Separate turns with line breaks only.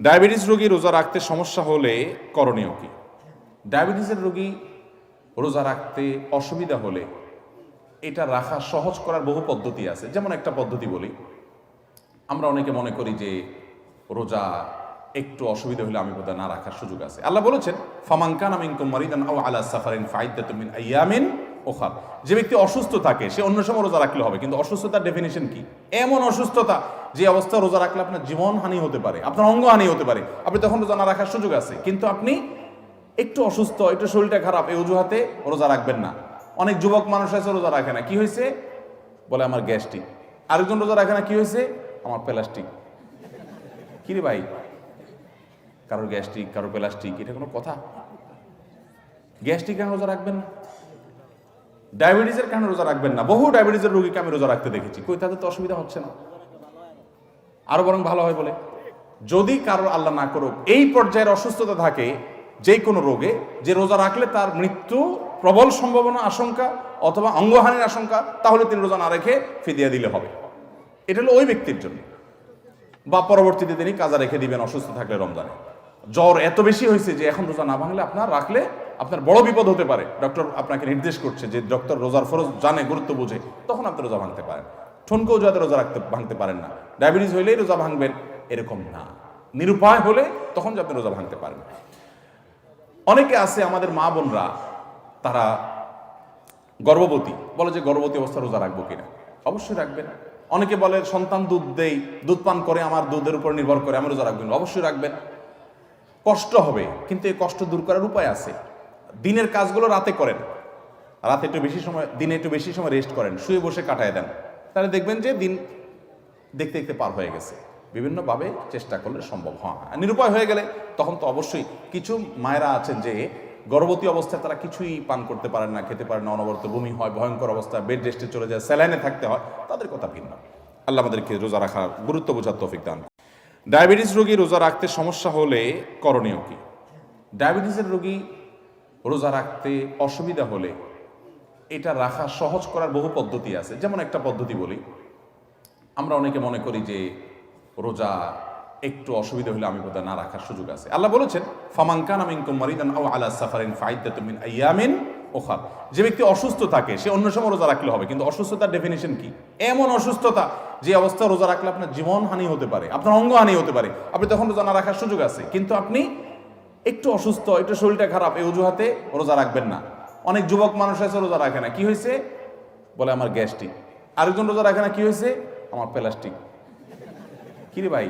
Diabetes রোগী রোজা রাখতে সমস্যা হলে করণীয় কি? ডায়াবেটিসের রোগী রোজা রাখতে অসুবিধা হলে এটা রাখা সহজ করার বহু পদ্ধতি আছে। যেমন একটা পদ্ধতি বলি, আমরা অনেকে মনে করি যে রোজা একটু অসুবিধা হলে আমি বোধহয় না রাখার সুযোগ আছে। আল্লাহ বলেছেন, ফামান কানা মিনকুম মারিদান আও আলা সাফারিন ফাইদ্দাতুম মিন আইয়ামিন উখার। যে ব্যক্তি অসুস্থ থাকে সে অন্য সময় রোজা রাখলে হবে, কিন্তু অসুস্থতার ডেফিনিশন কি? এমন অসুস্থতা যে অবস্থা রোজা রাখলে আপনার জীবন হানি হতে পারে, আপনার অঙ্গ হানি হতে পারে, আপনি তখন রোজা না রাখার সুযোগ আছে। কিন্তু আপনি একটু অসুস্থ, একটু শরীরটা খারাপ, এই অজুহাতে রোজা রাখবেন না। অনেক যুবক মানুষ আছে রোজা রাখে না, কি হয়েছে বলে আমার গ্যাস্ট্রিক। আরেকজন রোজা রাখে না, কি হয়েছে আমার প্লাস্টিক। কি রে ভাই, কারোর গ্যাস্ট্রিক কারোর প্লাস্টিক, এটা কোনো কথা? গ্যাস্ট্রিক কেন রোজা রাখবেন না? ডায়াবেটিসের কেন রোজা রাখবেন না? বহু ডায়াবেটিসের রোগীকে আমি রোজা রাখতে দেখেছি, কই তাদের তো অসুবিধা হচ্ছে না, আরো বরং ভালো হয় বলে। যদি কারোর আল্লাহ না করুক এই পর্যায়ের অসুস্থতা থাকে যে কোনো রোগে, যে রোজা রাখলে তার মৃত্যু প্রবল সম্ভাবনা, আশঙ্কা অথবা অঙ্গহানির আশঙ্কা, তাহলে তিনি রোজা না রেখে ফিদিয়া দিলে হবে। এটা হলো ওই ব্যক্তির জন্য। বা পরবর্তীতে তিনি কাজা রেখে দিবেন অসুস্থ থাকলে। রমজানে জ্বর এত বেশি হয়েছে যে এখন রোজা না ভাঙলে আপনার রাখলে আপনার বড় বিপদ হতে পারে, ডক্টর আপনাকে নির্দেশ করছে, যে ডক্টর রোজার ফরজ জানে, গুরুত্ব বুঝে, তখন আপনি রোজা ভাঙতে পারেন। ঠনকেও যাতে রোজা ভাঙতে পারেন না। ডায়াবেটিস হইলেই রোজা ভাঙবেন এরকম না, নিরুপায় হলে তখন আপনি রোজা ভাঙতে পারেন। অনেকে আছে আমাদের মা বোনরা, তারা গর্ভবতী, বলে যে গর্ভবতী অবস্থা রোজা রাখবো কিনা। অবশ্যই রাখবেন। অনেকে বলে সন্তান দুধ দেই, দুধ পান করে, আমার দুধের উপর নির্ভর করে, আমি রোজা রাখবেন। অবশ্যই রাখবেন। কষ্ট হবে, কিন্তু এই কষ্ট দূর করার উপায় আছে। দিনের কাজগুলো রাতে করেন, রাতে একটু বেশি সময়, দিনে একটু বেশি সময় রেস্ট করেন, শুয়ে বসে কাটায় দেন, তাহলে দেখবেন যে দিন দেখতে দেখতে পার হয়ে গেছে। বিভিন্নভাবে চেষ্টা করলে সম্ভব হয়। নিরুপায় হয়ে গেলে তখন তো অবশ্যই, কিছু মায়েরা আছেন যে গর্ভবতী অবস্থায় তারা কিছুই পান করতে পারেন না, খেতে পারেন না, অনবরত বমি হয়, ভয়ঙ্কর অবস্থা, বেড রেস্টে চলে যায়, স্যালাইনে থাকতে হয়, তাদের কথা ভিন্ন। আল্লাহ আমাদেরকে রোজা রাখার গুরুত্ব বোঝার তৌফিক দান। ডায়াবেটিস রোগী রোজা রাখতে সমস্যা হলে করণীয় কি? ডায়াবেটিসের রোগী রোজা রাখতে অসুবিধা হলে এটা রাখা সহজ করার বহু পদ্ধতি আছে। যেমন একটা পদ্ধতি বলি, আমরা অনেকে মনে করি যে রোজা একটু অসুবিধা হলে আমি বোধহয় না রাখার সুযোগ আছে। আল্লাহ বলেছেন, ফামান কানা মিনকুম মারিদান আও আলা সাফারিন ফাইদ্দাতুম মিন আইয়ামিন উখার। যে ব্যক্তি অসুস্থ থাকে সে অন্য সময় রোজা রাখলে হবে, কিন্তু অসুস্থতার ডেফিনিশন কি? এমন অসুস্থতা যে অবস্থা রোজা রাখলে আপনার জীবন হানি হতে পারে, আপনার অঙ্গ হানি হতে পারে, আপনি তখন রোজা না রাখার সুযোগ আছে। কিন্তু আপনি একটু অসুস্থ, একটু শরীরটা খারাপ, এই অজুহাতে রোজা রাখবেন না। অনেক যুবক মানুষ আছে রোজা রাখে না, কি হয়েছে বলে আমার গ্যাস্ট্রিক। আরেকজন রোজা রাখে না, কি হয়েছে আমার প্লাস্টিক। কি রে ভাই,